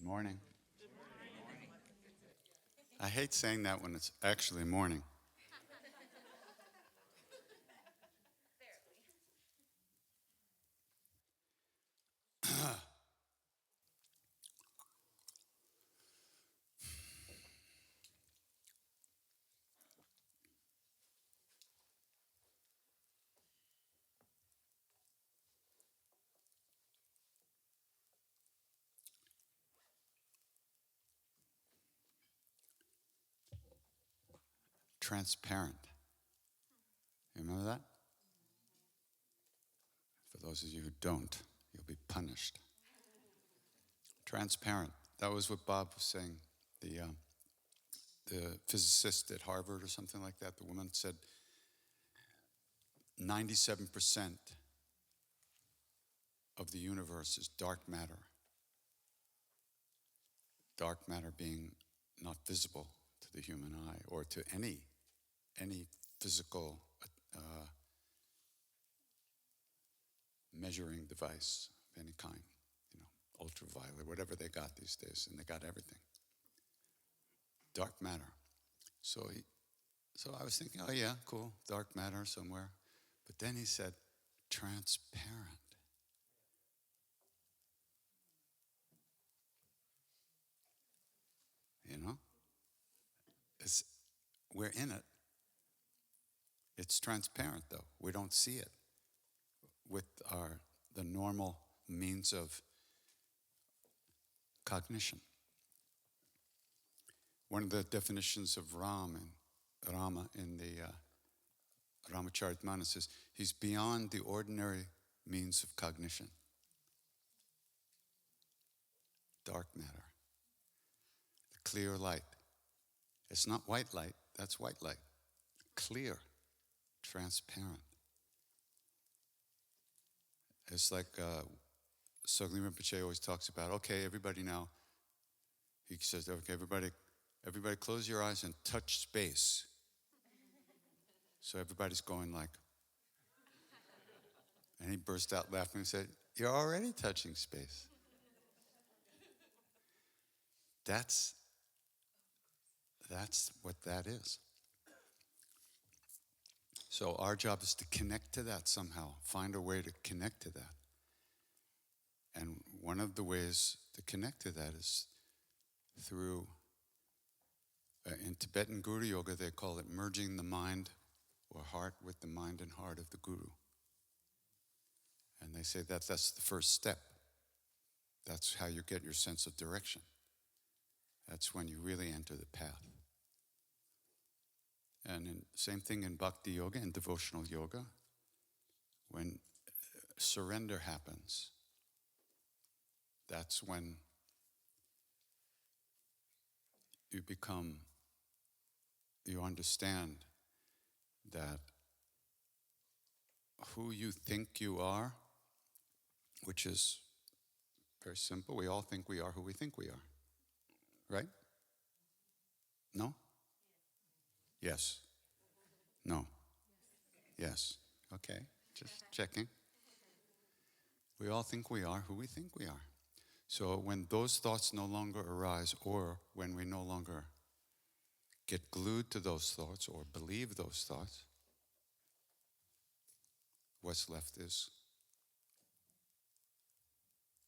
Morning. I hate saying that when it's actually morning. Transparent. You remember that? For those of you who don't, you'll be punished. Transparent. That was what Bob was saying. The physicist at Harvard or something like that, the woman said 97% of the universe is dark matter. Dark matter being not visible to the human eye or to any physical measuring device of any kind, ultraviolet, whatever they got these days, and they got everything. Dark matter. So I was thinking, oh yeah, cool, dark matter somewhere. But then he said, transparent. We're in it. It's transparent though. We don't see it with the normal means of cognition. One of the definitions of Rama in the Ramacharitmanas is he's beyond the ordinary means of cognition. Dark matter. The clear light. It's not white light, that's white light. Clear, transparent. It's like Sogli Rinpoche always talks about, okay, everybody now, he says, okay, everybody close your eyes and touch space. So everybody's going like, and he burst out laughing and said, you're already touching space. That's what that is. So our job is to connect to that somehow, find a way to connect to that. And one of the ways to connect to that is through, in Tibetan Guru Yoga, they call it merging the mind or heart with the mind and heart of the Guru. And they say that's the first step. That's how you get your sense of direction. That's when you really enter the path. And same thing in Bhakti Yoga and devotional yoga. When surrender happens, that's when you understand that who you think you are, which is very simple, we all think we are who we think we are. Right? No? Yes. No. Yes. Okay. Just checking. We all think we are who we think we are. So when those thoughts no longer arise, or when we no longer get glued to those thoughts or believe those thoughts, what's left is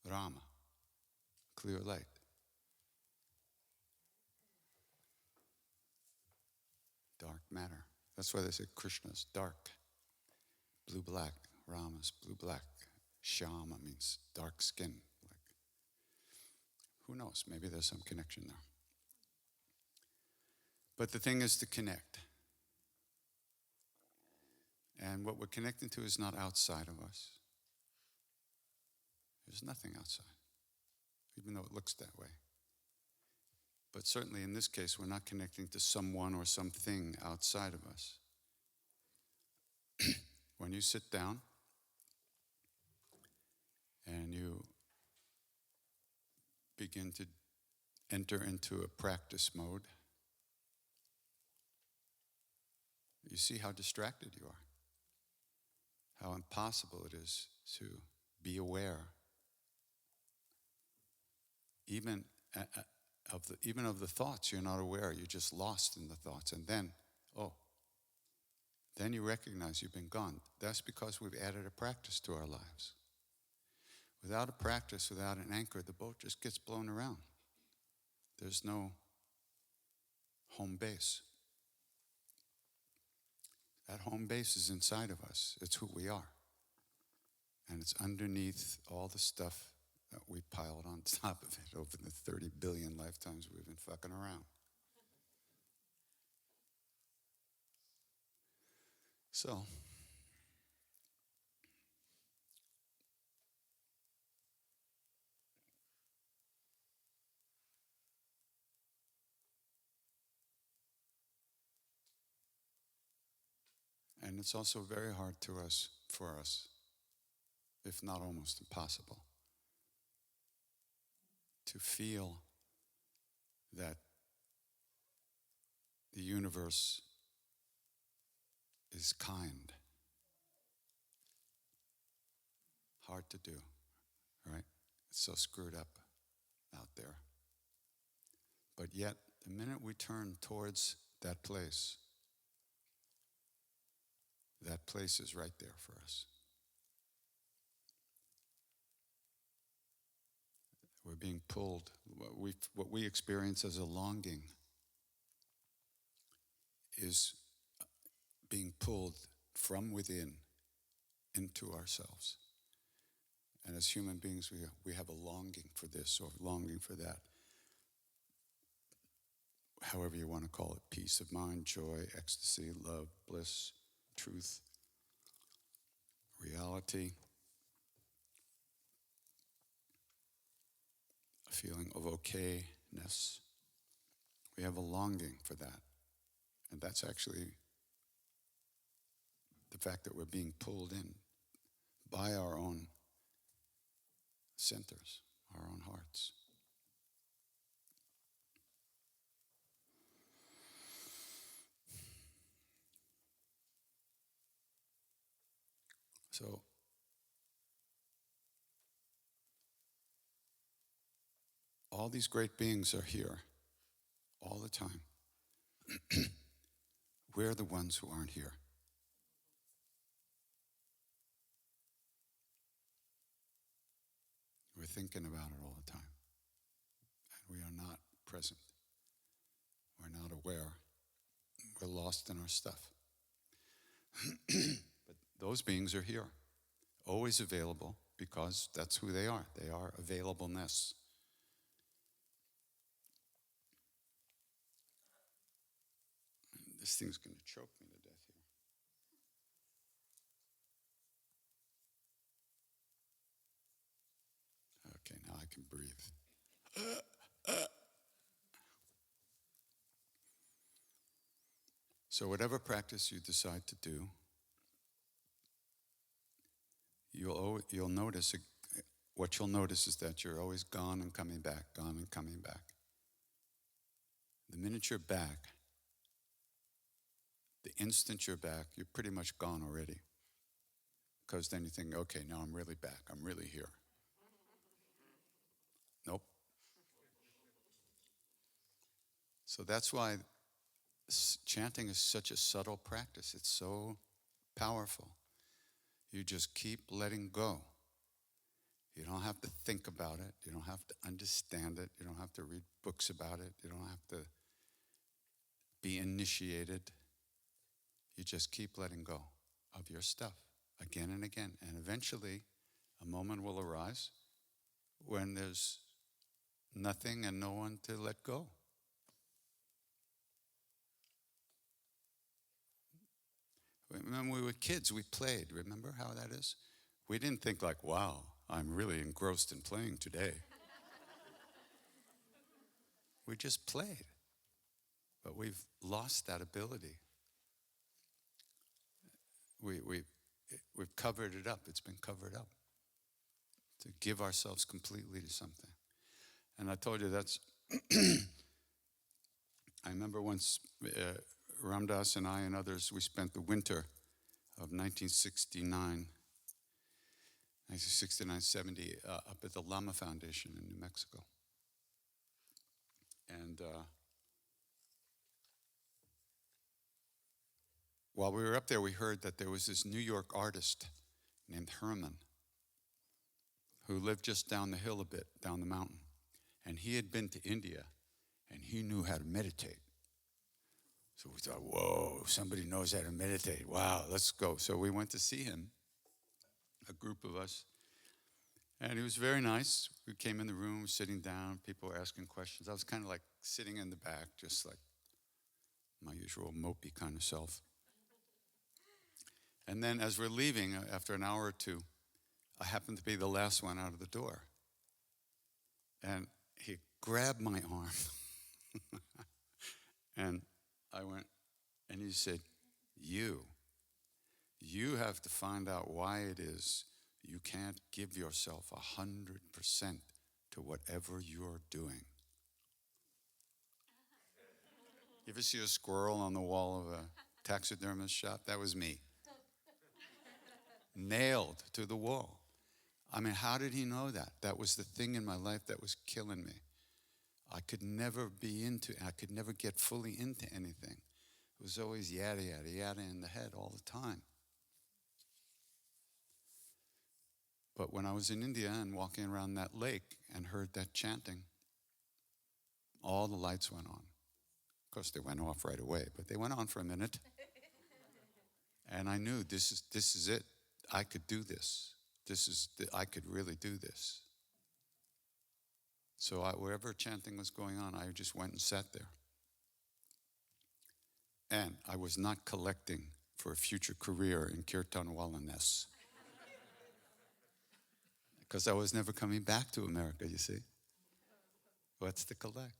Rama, clear light. Dark matter. That's why they say Krishna's dark. Blue-black. Rama's blue-black. Shyama means dark skin. Like, who knows? Maybe there's some connection there. But the thing is to connect. And what we're connecting to is not outside of us. There's nothing outside, even though it looks that way. But certainly in this case, we're not connecting to someone or something outside of us. When you sit down and you begin to enter into a practice mode, you see how distracted you are, how impossible it is to be aware, even even of the thoughts, you're not aware. You're just lost in the thoughts. And then, then you recognize you've been gone. That's because we've added a practice to our lives. Without a practice, without an anchor, the boat just gets blown around. There's no home base. That home base is inside of us. It's who we are. And it's underneath all the stuff that we piled on top of it over the 30 billion lifetimes we've been fucking around. So, and it's also very hard for us, if not almost impossible, to feel that the universe is kind. Hard to do, right? It's so screwed up out there. But yet, the minute we turn towards that place is right there for us. We're being pulled. What we experience as a longing is being pulled from within into ourselves. And as human beings, we have a longing for this or longing for that. However you want to call it, peace of mind, joy, ecstasy, love, bliss, truth, reality, a feeling of okayness. We have a longing for that. And that's actually the fact that we're being pulled in by our own centers, our own hearts. So, all these great beings are here all the time. We're the ones who aren't here. We're thinking about it all the time. And we are not present. We're not aware. We're lost in our stuff. But those beings are here, always available, because that's who they are. They are availableness. This thing's going to choke me to death here. Okay, now I can breathe. So whatever practice you decide to do, you'll notice, what you'll notice is that you're always gone and coming back, gone and coming back. The minute you're back, the instant you're back, you're pretty much gone already. Because then you think, okay, now I'm really back, I'm really here. Nope. So that's why chanting is such a subtle practice. It's so powerful. You just keep letting go. You don't have to think about it. You don't have to understand it. You don't have to read books about it. You don't have to be initiated. You just keep letting go of your stuff again and again. And eventually, a moment will arise when there's nothing and no one to let go. When we were kids, we played. Remember how that is? We didn't think like, wow, I'm really engrossed in playing today. We just played. But we've lost that ability. We've covered it up. It's been covered up. To give ourselves completely to something. And I told you that's... I remember once Ram Dass and I and others, we spent the winter of 1969, 70 up at the Lama Foundation in New Mexico. And while we were up there, we heard that there was this New York artist named Herman who lived just down the hill a bit, down the mountain. And he had been to India, and he knew how to meditate. So we thought, whoa, somebody knows how to meditate. Wow, let's go. So we went to see him, a group of us. And he was very nice. We came in the room, sitting down, people were asking questions. I was kind of like sitting in the back, just like my usual mopey kind of self. And then as we're leaving, after an hour or two, I happened to be the last one out of the door. And he grabbed my arm. And I went, and he said, you have to find out why it is you can't give yourself 100% to whatever you're doing. You ever see a squirrel on the wall of a taxidermist shop? That was me. Nailed to the wall. I mean, how did he know that? That was the thing in my life that was killing me. I could never get fully into anything. It was always yada, yada, yada in the head all the time. But when I was in India and walking around that lake and heard that chanting, all the lights went on. Of course, they went off right away, but they went on for a minute. And I knew this is it. I could do this. I could really do this. So wherever chanting was going on, I just went and sat there. And I was not collecting for a future career in Kirtan wellness. Because I was never coming back to America, you see. What's to collect?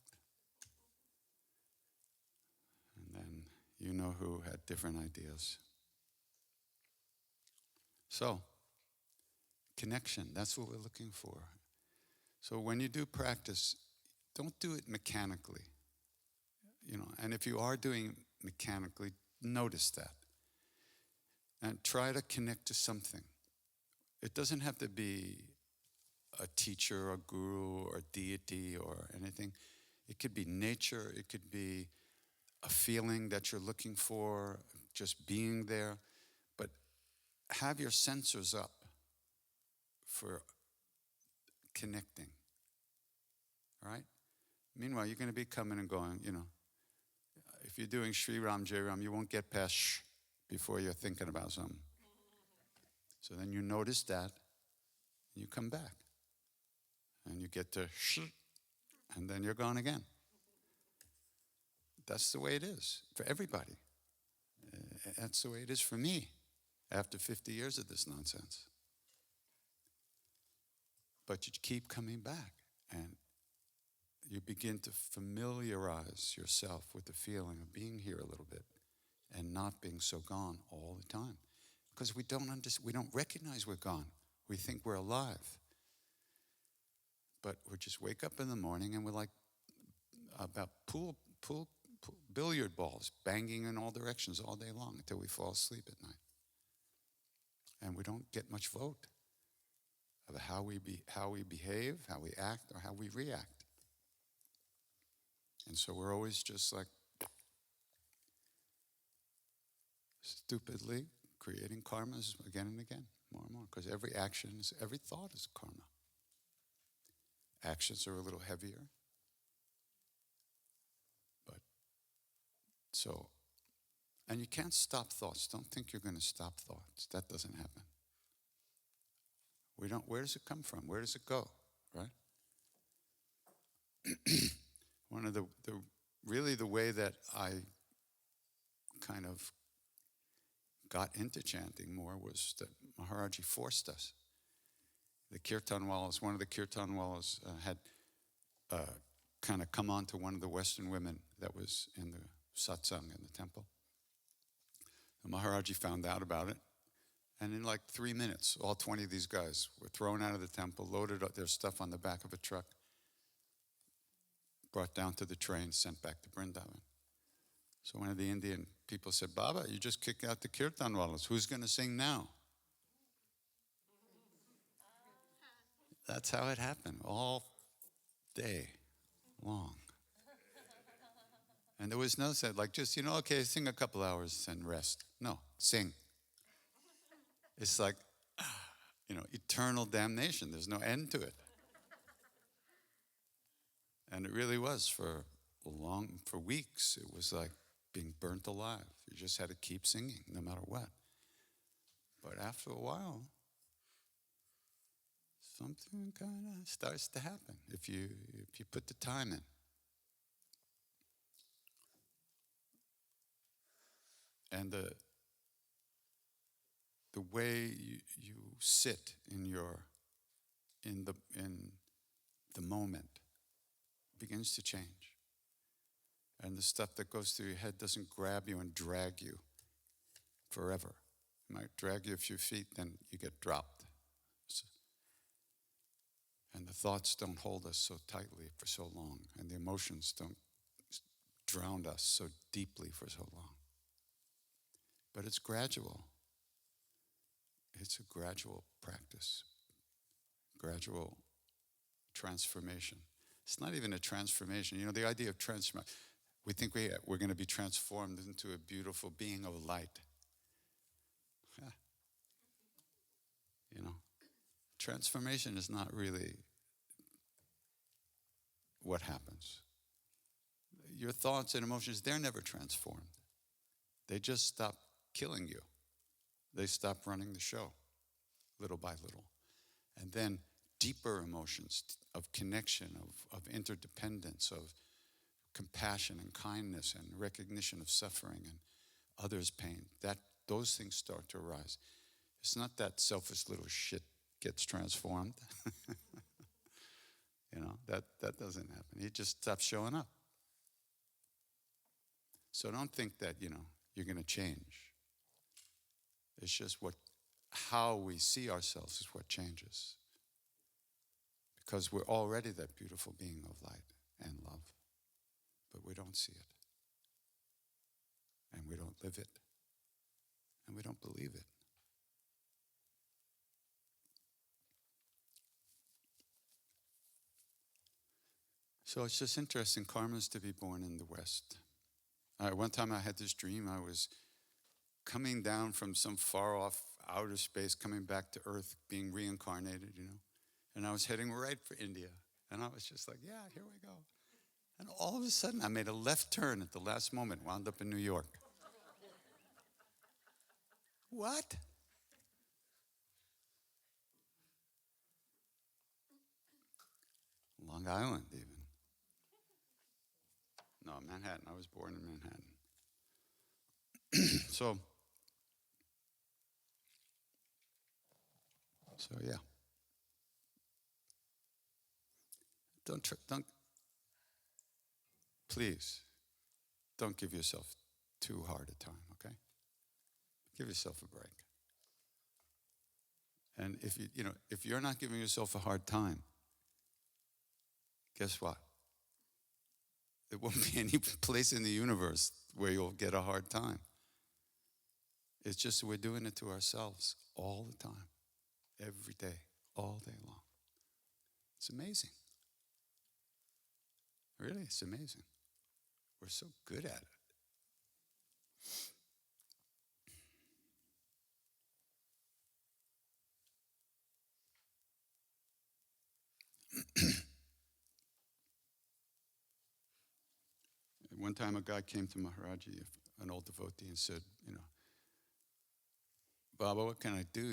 And then you know who had different ideas. So, connection, that's what we're looking for. So when you do practice, don't do it mechanically. And if you are doing mechanically, notice that. And try to connect to something. It doesn't have to be a teacher, a guru, or a deity, or anything. It could be nature. It could be a feeling that you're looking for, just being there. But have your sensors up for connecting. Right? Meanwhile, you're going to be coming and going, If you're doing Sri Ram, Jai Ram, you won't get past shh before you're thinking about something. So then you notice that, and you come back. And you get to shh, and then you're gone again. That's the way it is for everybody. That's the way it is for me after 50 years of this nonsense. But you keep coming back, and you begin to familiarize yourself with the feeling of being here a little bit and not being so gone all the time. Because we don't recognize we're gone. We think we're alive. But we just wake up in the morning and we're like about billiard balls banging in all directions all day long until we fall asleep at night. And we don't get much vote of how we behave, how we act, or how we react. And so we're always just like stupidly creating karmas again and again, more and more, because every thought is karma. Actions are a little heavier. And you can't stop thoughts. Don't think you're going to stop thoughts. That doesn't happen. Where does it come from? Where does it go, right? One of the way that I kind of got into chanting more was that Maharaji forced us. The Kirtan Wallas, one of the Kirtan Wallas had kind of come on to one of the Western women that was in the satsang in the temple. The Maharaji found out about it, and in like 3 minutes, all 20 of these guys were thrown out of the temple, loaded up their stuff on the back of a truck, brought down to the train, sent back to Vrindavan. So one of the Indian people said, Baba, you just kicked out the Kirtan Wallas. Who's going to sing now? That's how it happened, all day long. And there was no said, like, just, okay, sing a couple hours and rest. No, sing. It's like, eternal damnation. There's no end to it. And it really was for weeks. It was like being burnt alive. You just had to keep singing no matter what. But after a while, something kind of starts to happen if you put the time in. And the way you sit in the moment begins to change. And the stuff that goes through your head doesn't grab you and drag you forever. It might drag you a few feet, then you get dropped. And the thoughts don't hold us so tightly for so long, and the emotions don't drown us so deeply for so long. But it's gradual. It's a gradual practice, gradual transformation. It's not even a transformation. The idea of transformation, we think we're going to be transformed into a beautiful being of light. Transformation is not really what happens. Your thoughts and emotions, they're never transformed. They just stop killing you. They stop running the show, little by little. And then deeper emotions of connection, of interdependence, of compassion and kindness and recognition of suffering and others' pain, those things start to arise. It's not that selfish little shit gets transformed. That doesn't happen. He just stops showing up. So don't think that, you're going to change. It's just how we see ourselves is what changes. Because we're already that beautiful being of light and love. But we don't see it. And we don't live it. And we don't believe it. So it's just interesting. Karma's to be born in the West. One time I had this dream. I was coming down from some far off outer space, coming back to Earth, being reincarnated, And I was heading right for India. And I was just like, yeah, here we go. And all of a sudden, I made a left turn at the last moment, wound up in New York. What? Long Island, even. No, Manhattan. I was born in Manhattan. So yeah. Please, don't give yourself too hard a time, okay? Give yourself a break. And if you're not giving yourself a hard time, guess what? There won't be any place in the universe where you'll get a hard time. It's just we're doing it to ourselves all the time, every day, all day long. It's amazing. Really, it's amazing. We're so good at it. One time a guy came to Maharaji, an old devotee, and said, Baba, what can I do?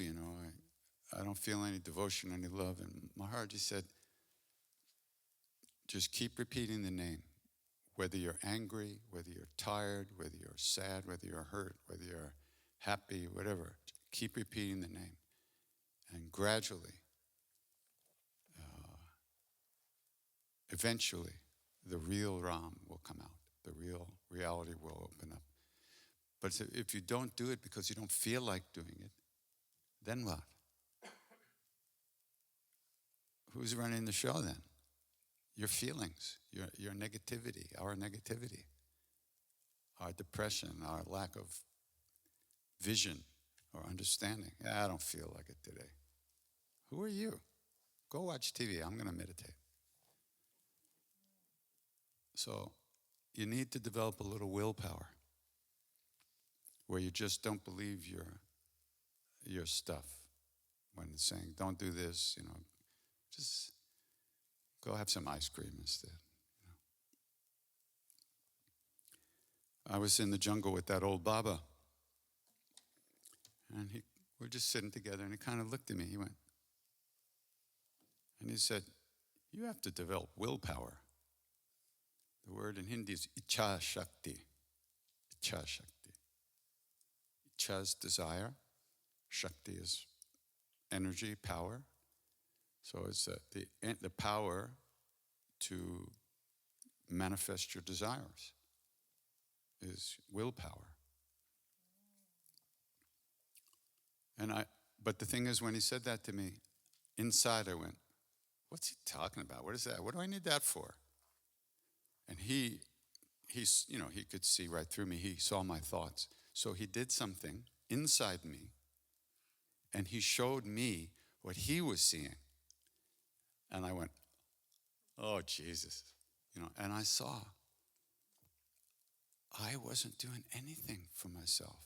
I don't feel any devotion, any love. And Maharaji said, just keep repeating the name. Whether you're angry, whether you're tired, whether you're sad, whether you're hurt, whether you're happy, whatever, keep repeating the name. And gradually, eventually, the real Ram will come out. The real reality will open up. But if you don't do it because you don't feel like doing it, then what? Who's running the show then? Your feelings, your negativity, our depression, our lack of vision or understanding. I don't feel like it today. Who are you? Go watch TV. I'm going to meditate. So you need to develop a little willpower where you just don't believe your stuff when it's saying, don't do this, just go have some ice cream instead. I was in the jungle with that old Baba, and we're just sitting together, and he kind of looked at me. He went, and he said, you have to develop willpower. The word in Hindi is icha shakti. Icha shakti. Icha is desire. Shakti is energy, power. So it's the power to manifest your desires is willpower. But the thing is, when he said that to me, inside I went, what's he talking about? What is that? What do I need that for? And he could see right through me. He saw my thoughts. So he did something inside me, and he showed me what he was seeing. And I went, oh, Jesus. And I saw I wasn't doing anything for myself.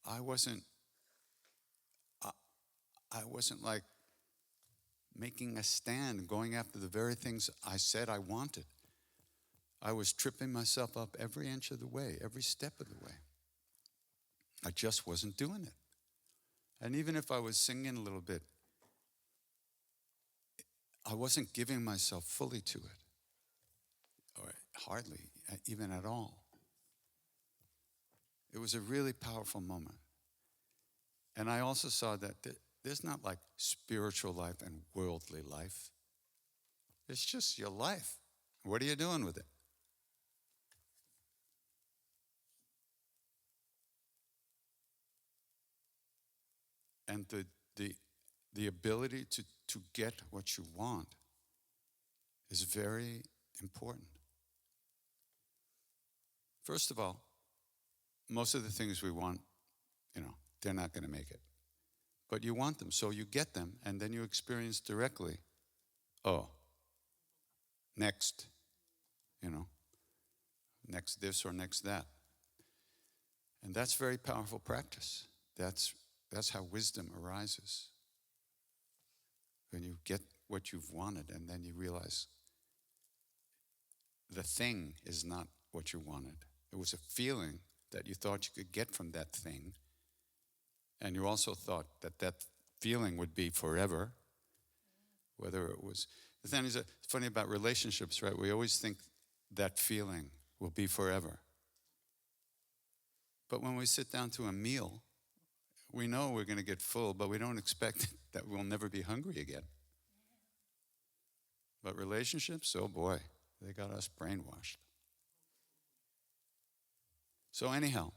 I wasn't like making a stand, going after the very things I said I wanted. I was tripping myself up every inch of the way, every step of the way. I just wasn't doing it. And even if I was singing a little bit, I wasn't giving myself fully to it, or hardly, even at all. It was a really powerful moment. And I also saw that there's not like spiritual life and worldly life. It's just your life. What are you doing with it? And the ability to get what you want is very important. First of all, most of the things we want, they're not going to make it. But you want them, so you get them, and then you experience directly, oh, next, next this or next that. And that's very powerful practice. That's how wisdom arises. When you get what you've wanted, and then you realize the thing is not what you wanted. It was a feeling that you thought you could get from that thing. And you also thought that feeling would be forever. Whether it was... The thing is, it's funny about relationships, right? We always think that feeling will be forever. But when we sit down to a meal, we know we're going to get full, but we don't expect that we'll never be hungry again. But relationships, oh boy, they got us brainwashed. So anyhow,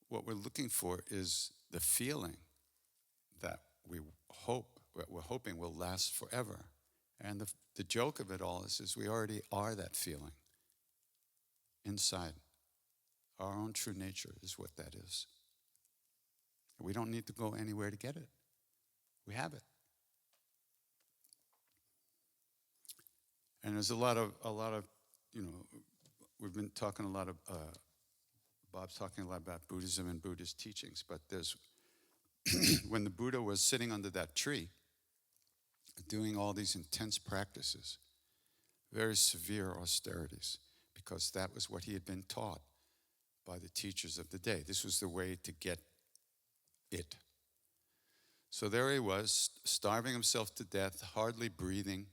what we're looking for is the feeling that we're hoping will last forever. And the joke of it all is we already are that feeling inside. Our own true nature is what that is. We don't need to go anywhere to get it. We have it. And there's a lot of, we've been talking a lot of, Bob's talking a lot about Buddhism and Buddhist teachings, but there's, when the Buddha was sitting under that tree, doing all these intense practices, very severe austerities, because that was what he had been taught by the teachers of the day. This was the way to get it. So there he was, starving himself to death, hardly breathing.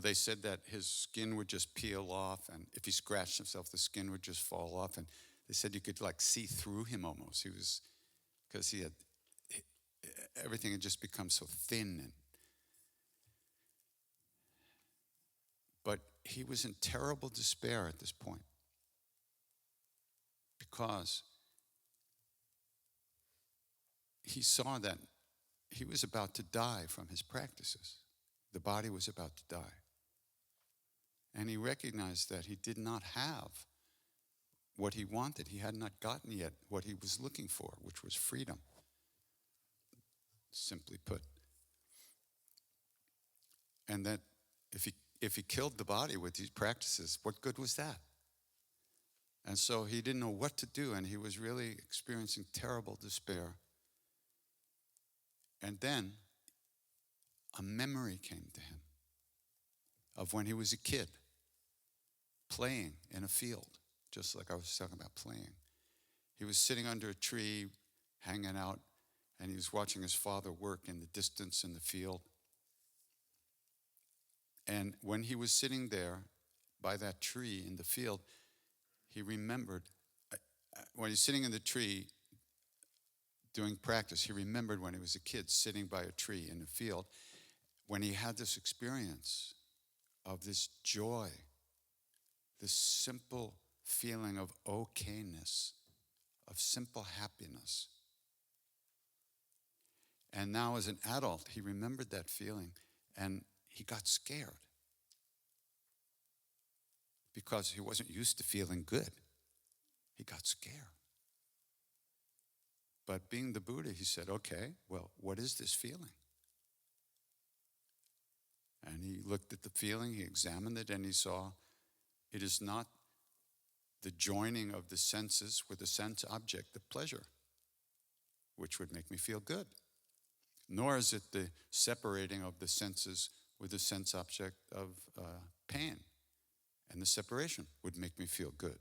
They said that his skin would just peel off, and if he scratched himself, the skin would just fall off. And they said you could see through him almost. Because everything had just become so thin. But he was in terrible despair at this point, because he saw that he was about to die from his practices. The body was about to die. And he recognized that he did not have what he wanted. He had not gotten yet what he was looking for, which was freedom, simply put. And that if he killed the body with these practices, what good was that? And so he didn't know what to do, and he was really experiencing terrible despair. And then a memory came to him of when he was a kid, playing in a field, just like I was talking about playing. He was sitting under a tree, hanging out, and he was watching his father work in the distance in the field. And when he was sitting there by that tree in the field, he remembered, when he's sitting in the tree doing practice, he remembered when he was a kid sitting by a tree in the field, when he had this experience of this joy, this simple feeling of okayness, of simple happiness. And now as an adult, he remembered that feeling, and he got scared because he wasn't used to feeling good. He got scared. But being the Buddha, he said, okay, well, what is this feeling? And he looked at the feeling, he examined it, and he saw it is not the joining of the senses with a sense object of pleasure, which would make me feel good. Nor is it the separating of the senses with a sense object of pain. And the separation would make me feel good.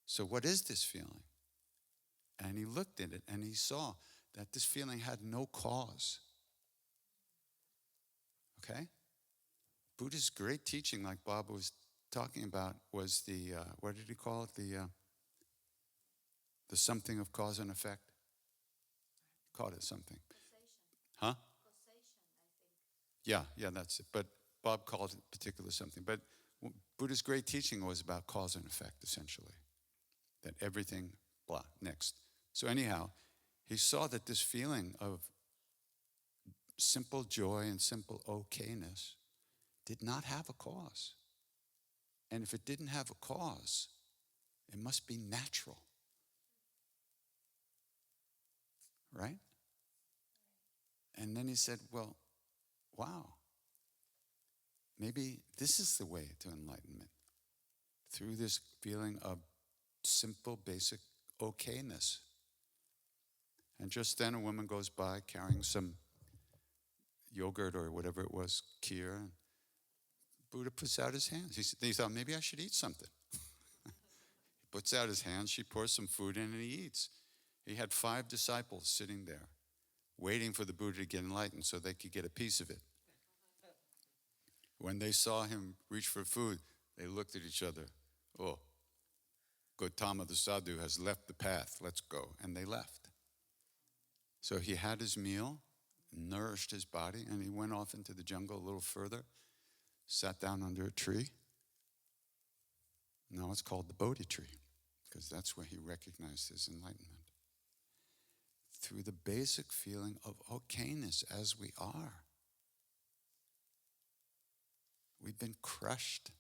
So what is this feeling? And he looked at it and he saw that this feeling had no cause. Okay? Buddha's great teaching, like Bob was talking about, was the, what did he call it? The something of cause and effect. He called it something. Causation. Huh? Causation, I think. Yeah, that's it. But Bob called it particular something. But Buddha's great teaching was about cause and effect, essentially. That everything, blah, next. So anyhow, he saw that this feeling of simple joy and simple okayness did not have a cause. And if it didn't have a cause, it must be natural. Right? And then he said, well, wow, maybe this is the way to enlightenment. Through this feeling of simple, basic okayness. And just then a woman goes by carrying some yogurt or whatever it was, kheer, and Buddha puts out his hands. He thought, maybe I should eat something. He puts out his hands, she pours some food in, and he eats. He had 5 disciples sitting there, waiting for the Buddha to get enlightened so they could get a piece of it. When they saw him reach for food, they looked at each other. Oh, Gautama the sadhu has left the path, let's go. And they left. So he had his meal, nourished his body, and he went off into the jungle a little further, sat down under a tree. Now it's called the Bodhi tree, because that's where he recognized his enlightenment. Through the basic feeling of okayness as we are. We've been crushed.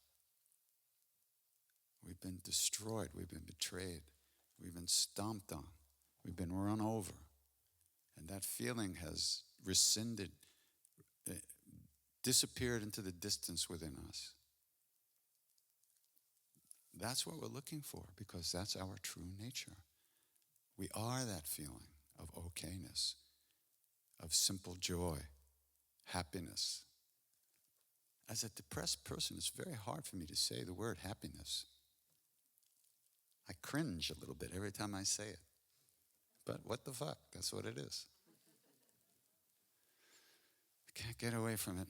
We've been destroyed. We've been betrayed. We've been stomped on. We've been run over. And that feeling has rescinded, disappeared into the distance within us. That's what we're looking for, because that's our true nature. We are that feeling of okayness, of simple joy, happiness. As a depressed person, it's very hard for me to say the word happiness. I cringe a little bit every time I say it. But what the fuck? That's what it is. I can't get away from it.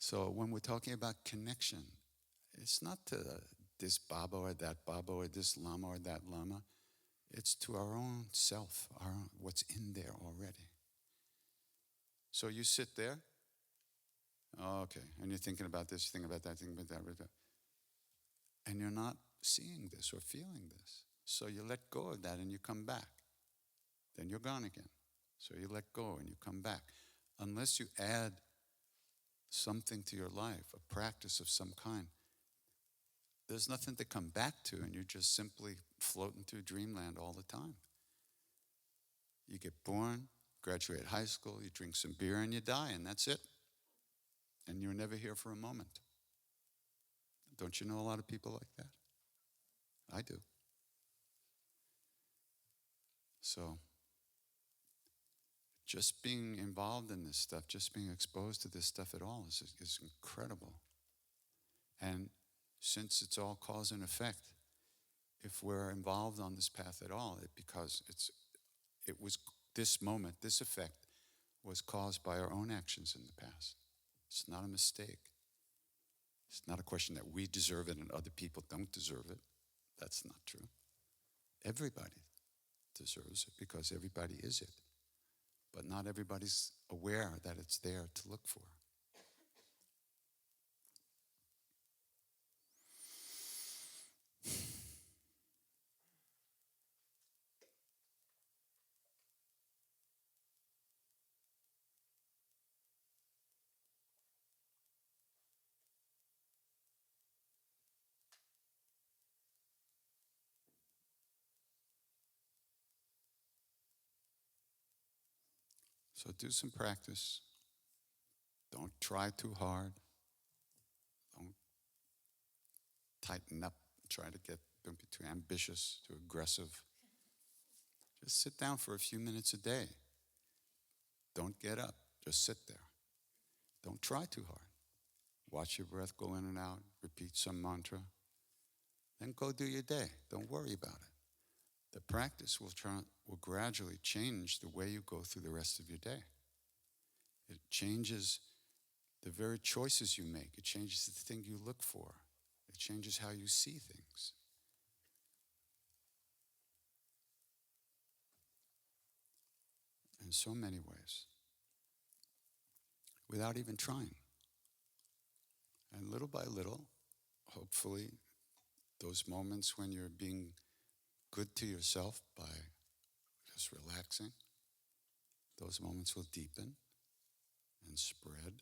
So when we're talking about connection, it's not to this Baba or that Baba or this Lama or that Lama. It's to our own self, what's in there already. So you sit there, okay, and you're thinking about this, thinking about that, thinking about that. And you're not seeing this or feeling this. So you let go of that and you come back. Then you're gone again. So you let go and you come back. Unless you add something to your life, a practice of some kind, there's nothing to come back to, and you're just simply floating through dreamland all the time. You get born, graduate high school, you drink some beer, and you die, and that's it. and you're never here for a moment. Don't you know a lot of people like that? I do. So, just being involved in this stuff, just being exposed to this stuff at all is incredible. And since it's all cause and effect, if we're involved on this path at all, it was this moment, this effect was caused by our own actions in the past. It's not a mistake. It's not a question that we deserve it and other people don't deserve it. That's not true. Everybody deserves it because everybody is it. But not everybody's aware that it's there to look for. So do some practice. Don't try too hard. Don't tighten up. Don't be too ambitious, too aggressive. Just sit down for a few minutes a day. Don't get up. Just sit there. Don't try too hard. Watch your breath go in and out. Repeat some mantra. Then go do your day. Don't worry about it. The practice will gradually change the way you go through the rest of your day. It changes the very choices you make. It changes the thing you look for. It changes how you see things. In so many ways. Without even trying. And little by little, hopefully, those moments when you're being good to yourself by just relaxing, those moments will deepen and spread.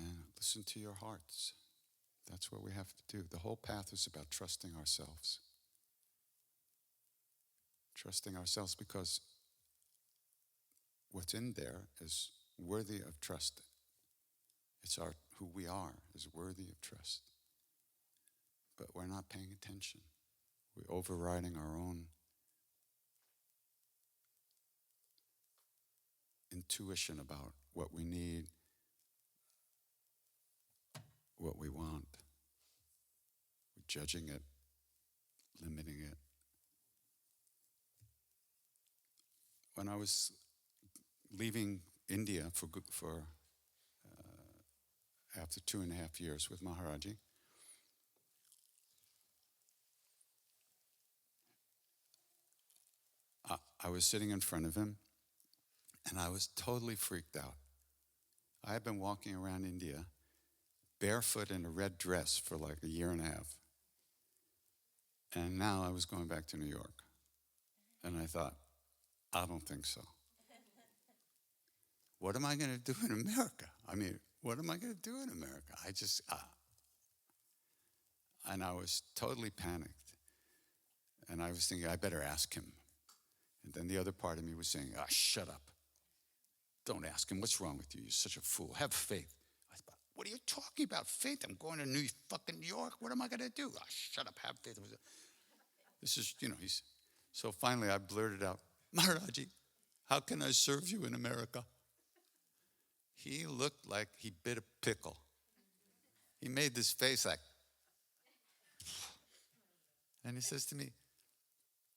And listen to your hearts. That's what we have to do. The whole path is about trusting ourselves. Trusting ourselves because what's in there is worthy of trust. Who we are is worthy of trust. But we're not paying attention. We're overriding our own intuition about what we need, what we want. We're judging it, limiting it. When I was leaving India after 2.5 years with Maharaji, I was sitting in front of him, and I was totally freaked out. I had been walking around India barefoot in a red dress for like 1.5 years. And now I was going back to New York. And I thought, I don't think so. What am I going to do in America? What am I going to do in America? And I was totally panicked. And I was thinking, I better ask him. And then the other part of me was saying, shut up. Don't ask him. What's wrong with you? You're such a fool. Have faith. I thought, what are you talking about? Faith? I'm going to New York. What am I going to do? Shut up. Have faith. This is, So finally I blurted out, Maharaji, how can I serve you in America? He looked like he bit a pickle. He made this face like, and he says to me,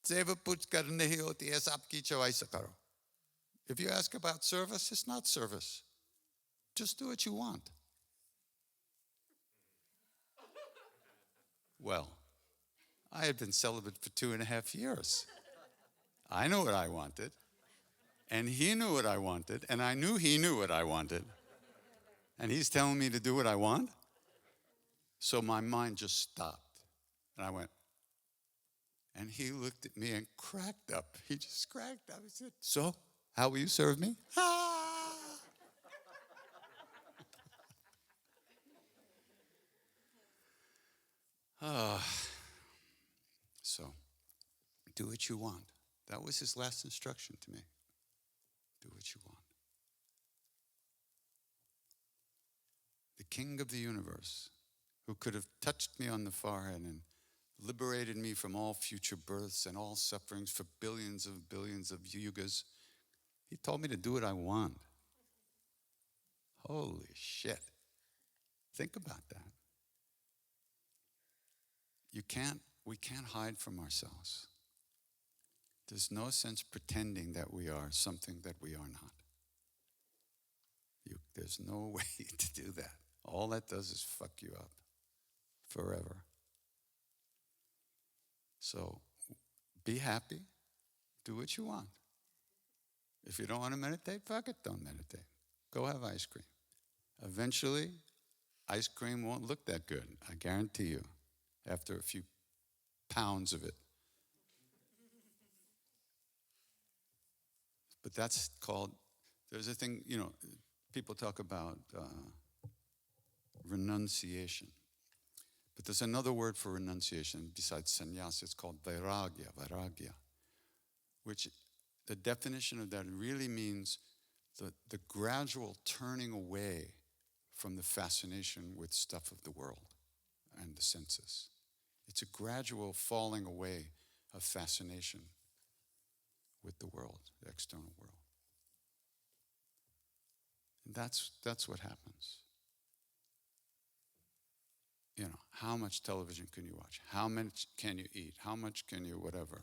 if you ask about service, it's not service. Just do what you want. Well, I had been celibate for 2.5 years. I know what I wanted, and he knew what I wanted, and I knew he knew what I wanted. And he's telling me to do what I want? So my mind just stopped. And I went, And he looked at me and cracked up. He just cracked up. He said, "So, how will you serve me?" So, do what you want. That was his last instruction to me. Do what you want. The king of the universe, who could have touched me on the forehead and liberated me from all future births and all sufferings for billions of yugas, he told me to do what I want. Holy shit. Think about that. We can't hide from ourselves. There's no sense pretending that we are something that we are not. There's no way to do that. All that does is fuck you up forever. So be happy. Do what you want. If you don't want to meditate, fuck it, don't meditate. Go have ice cream. Eventually, ice cream won't look that good, I guarantee you, after a few pounds of it. But that's called, there's a thing, people talk about renunciation. But there's another word for renunciation besides sannyas. It's called vairagya, which the definition of that really means the gradual turning away from the fascination with stuff of the world and the senses. It's a gradual falling away of fascination with the world, the external world. And that's what happens. How much television can you watch? How much can you eat? How much can you whatever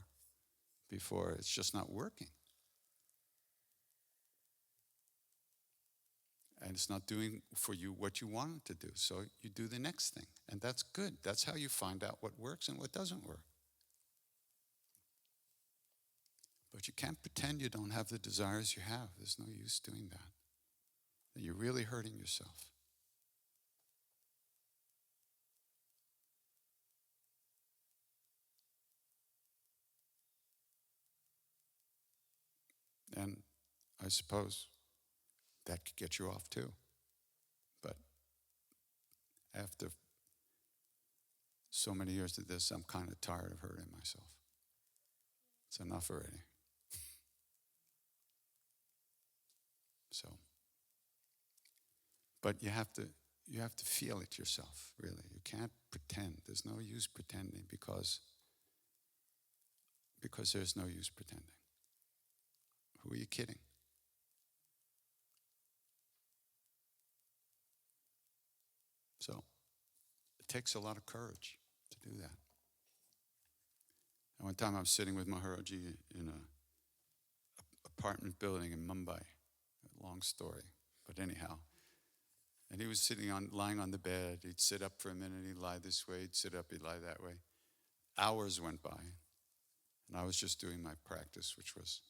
before it's just not working? And it's not doing for you what you want it to do. So you do the next thing. And that's good. That's how you find out what works and what doesn't work. But you can't pretend you don't have the desires you have. There's no use doing that. And you're really hurting yourself. And I suppose that could get you off too. But after so many years of this, I'm kind of tired of hurting myself. It's enough already. So, but you have to feel it yourself, really. You can't pretend. There's no use pretending because there's no use pretending. Who are you kidding? So, it takes a lot of courage to do that. And one time I was sitting with Maharaji in an apartment building in Mumbai. A long story, but anyhow. And he was lying on the bed. He'd sit up for a minute, he'd lie this way, he'd sit up, he'd lie that way. Hours went by, and I was just doing my practice, which was...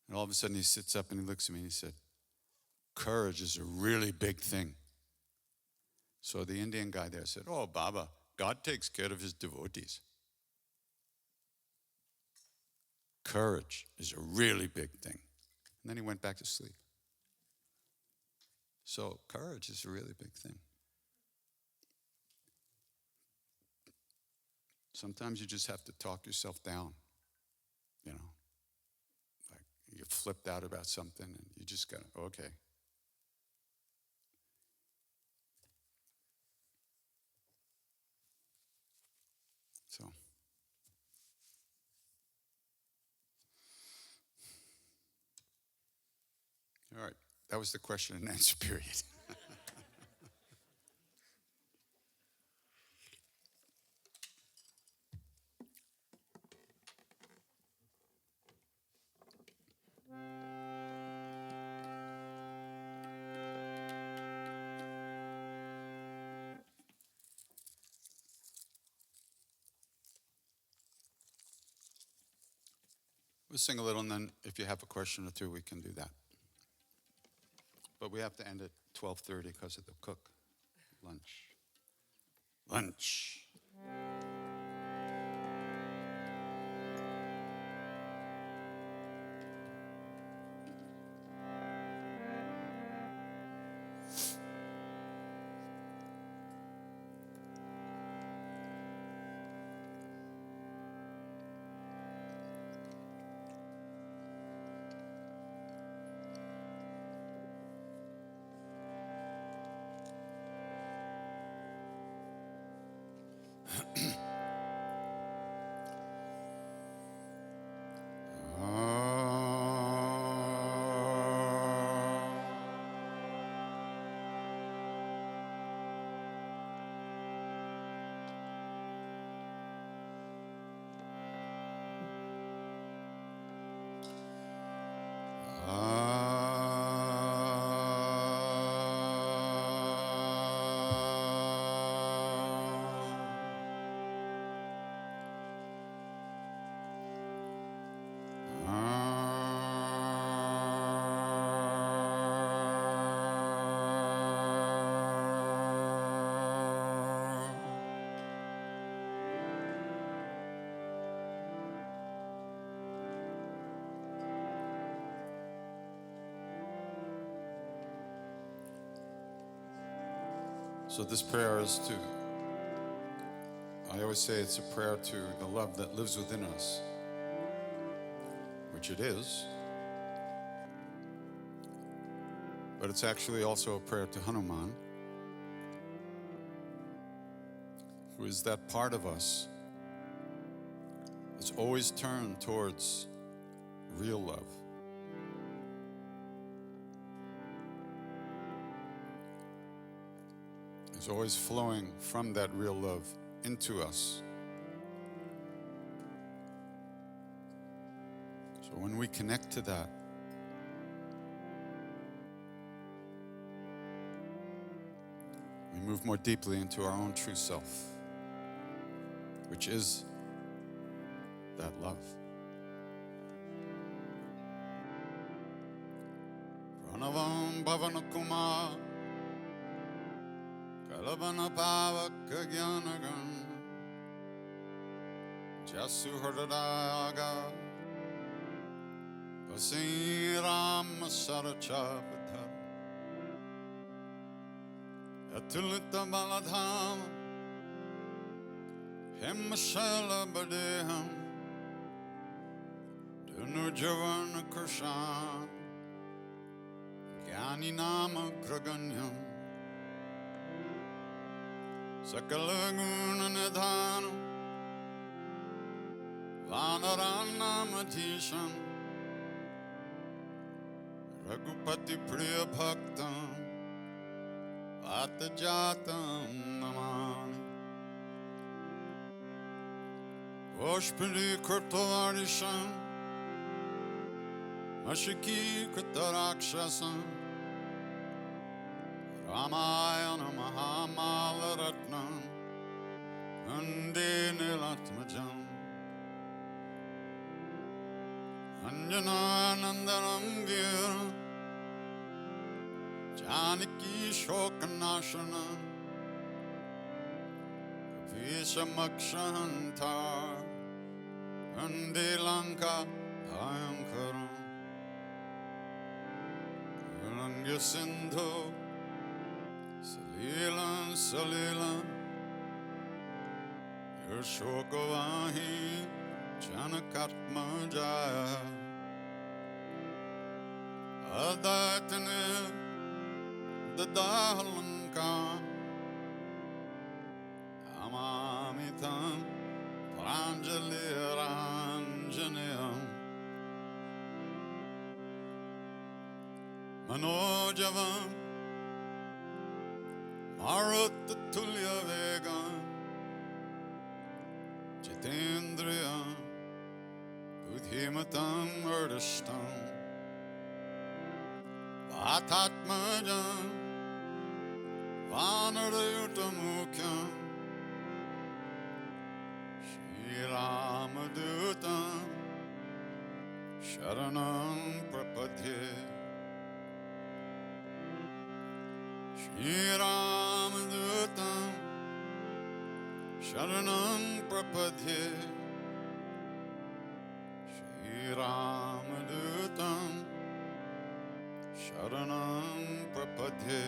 And all of a sudden he sits up and he looks at me and he said, "Courage is a really big thing." So the Indian guy there said, "Oh, Baba, God takes care of his devotees. Courage is a really big thing." And then he went back to sleep. So courage is a really big thing. Sometimes you just have to talk yourself down, like you're flipped out about something and you just got to, okay. So, all right, that was the question and answer period. We'll sing a little, and then if you have a question or two, we can do that. But we have to end at 12:30 because of the cook lunch. lunch. So this prayer is to, I always say it's a prayer to the love that lives within us, which it is. But it's actually also a prayer to Hanuman, who is that part of us that's always turned towards real love. It's always flowing from that real love into us. So when we connect to that, we move more deeply into our own true self, which is that love. Pranavam Bhavanakumar Kalabana Pavaka Gyanagan Jasu Hardadaga Pasiram Sarachabata Atulita Baladham Himmashala Badeham Dunujavan Krishan Gyani Nama Graganyam Sakalaguna Nidhanam Vanaranamathisham Raghupati Priya Bhaktam Vatajatam Namani Voshpili Kurtavarisham Mashiki Kutarakshasam Ramayana Mahamalaratnam Ande Nilatmajam Anjananandaram Gir Janaki Shokanashanam Visamakshantar Ande Lanka Bhayankaram Ranga Sindhu Salilan Salilan Yashokavahi Janakatma Jaya Adatane Dadahalanka Amamitam Pranjali Ranjanayam Manojavam Marutatulya Vegam Jitendriyam Budhimatam Ardashtam Vatatmajam Vanarayutamukham Shri Ramadutam Sharanam Prapadye Shri Ramadutam Sharanam prapadye Shri Ramadutam Sharanam prapadye.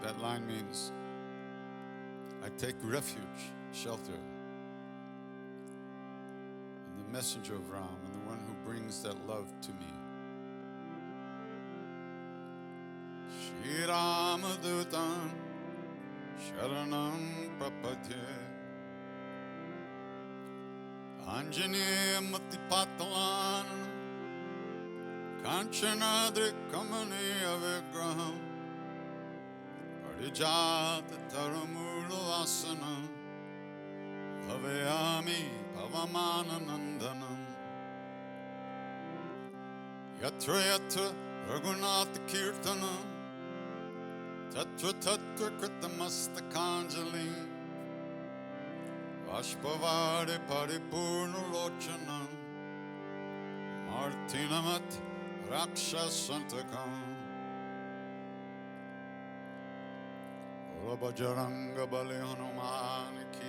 That line means, I take refuge, shelter, in the messenger of Ram and the one who brings that love to me. Shri Ramadutam Sharanam prapadye Anjaneya Matipatalan Kanchanadrikamaniya Vigraham Parijata Taramulasanam Bhavayami Pavamananandanam Yatra Yatra Raghunath Kirtanam Tatra Tatra Kritamastakhanjali Vashpavade Paripurna Lochanam Martinamat Rakshasantakam Ora Bajranga Bali Hanuman ki jai.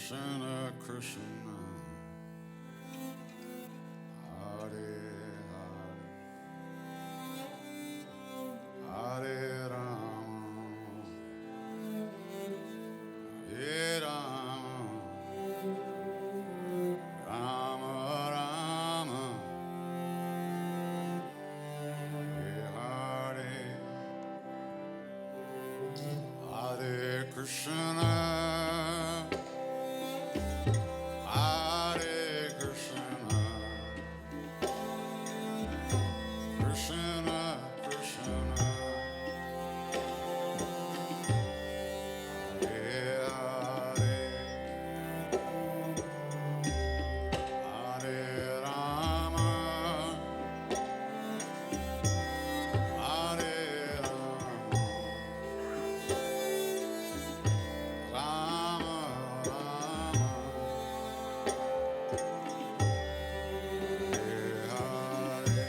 Krishna Krishna, Hare Hare, Hare Rama, Hare Rama, Rama Rama, Hare Hare, Hare Krishna. Hare Krishna, Krishna Krishna, Hare Hare, Hare Rama, Hare Rama, Rama Rama, Hare Hare.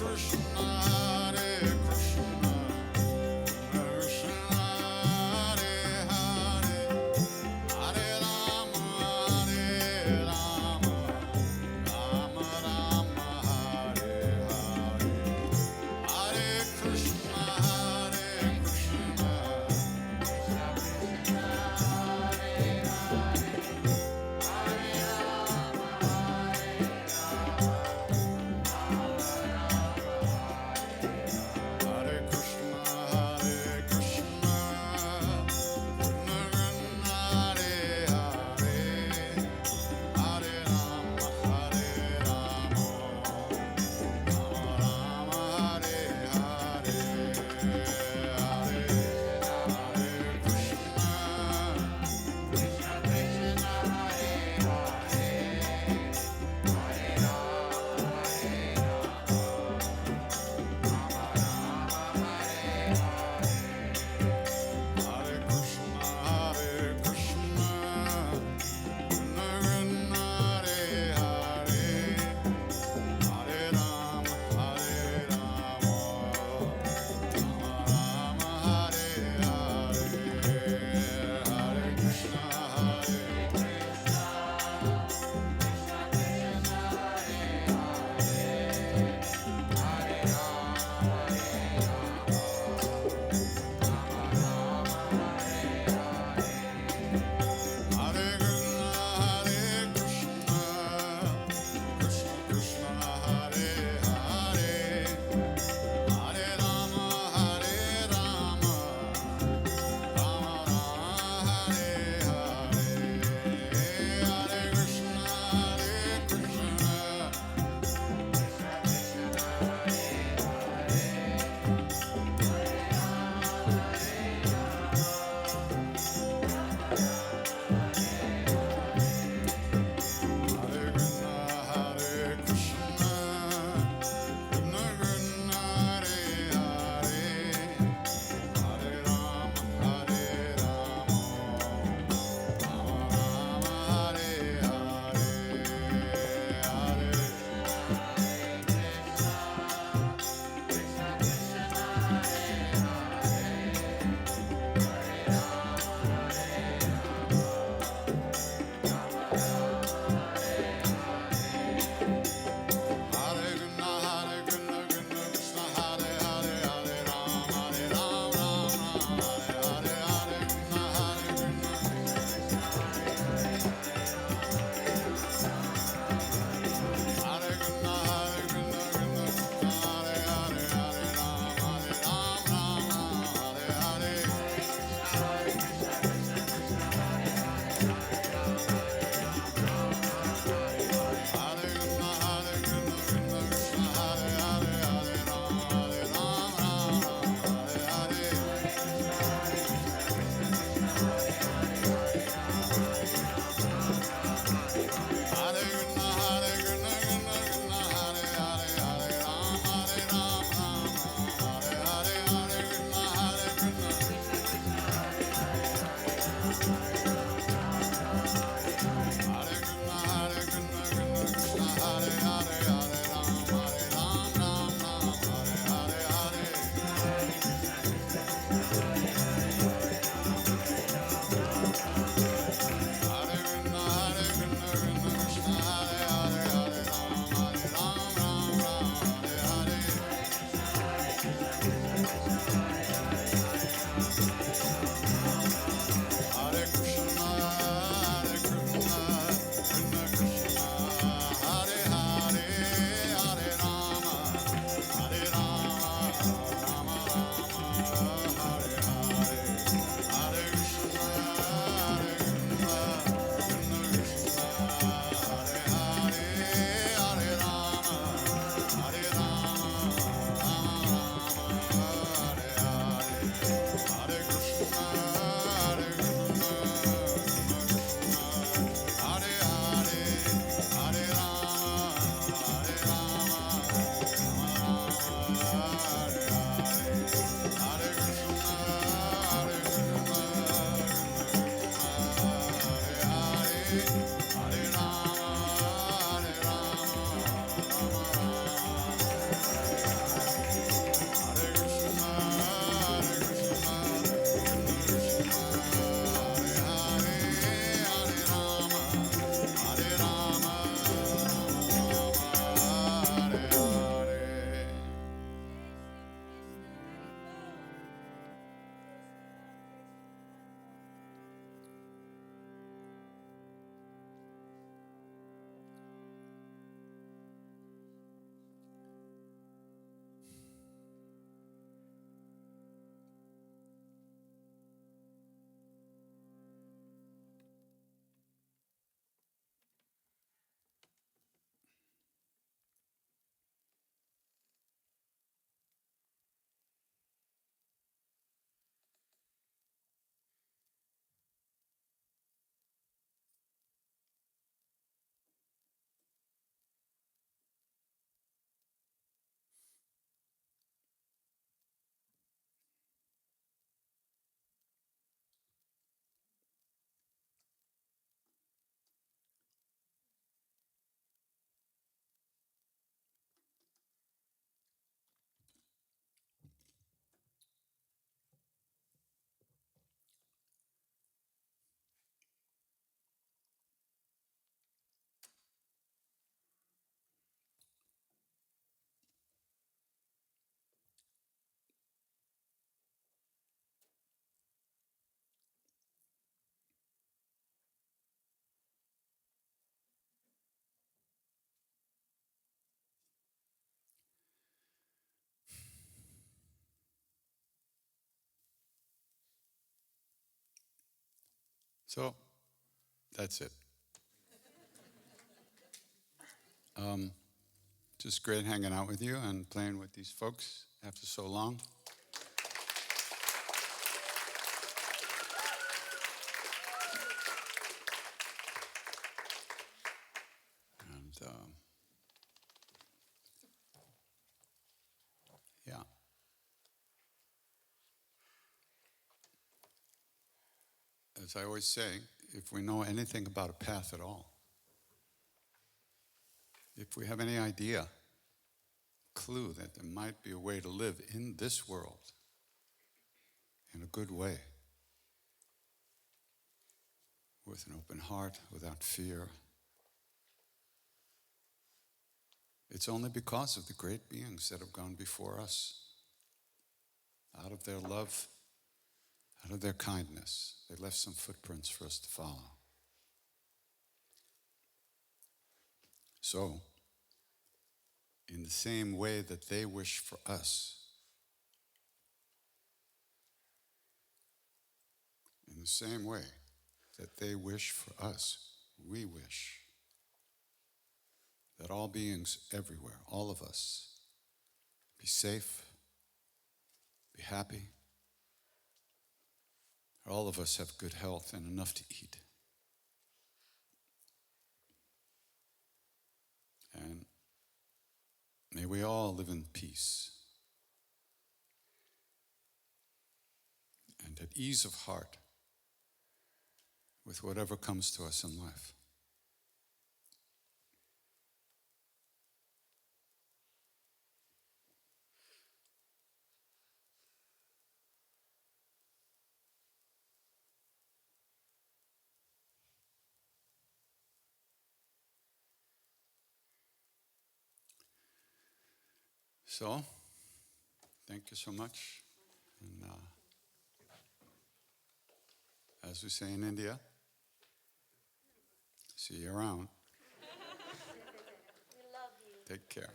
Krishna, Hare Krishna, Krishna Hare Hare, Hare Rama, Hare Rama, Rama Rama, Hare Hare, Hare Krishna, Hare Krishna, Krishna Krishna, Hare Hare, Hare Rama, Hare Rama, Rama Rama, So, that's it. Just great hanging out with you and playing with these folks after so long. And yeah. As I always say, if we know anything about a path at all, if we have any idea, clue that there might be a way to live in this world in a good way, with an open heart, without fear, it's only because of the great beings that have gone before us. Out of their love, out of their kindness, they left some footprints for us to follow. So, in the same way that they wish for us, in the same way that they wish for us, we wish that all beings everywhere, all of us, be safe, be happy, all of us have good health and enough to eat. And may we all live in peace and at ease of heart with whatever comes to us in life. So, thank you so much. And as we say in India, see you around. We love you. Take care.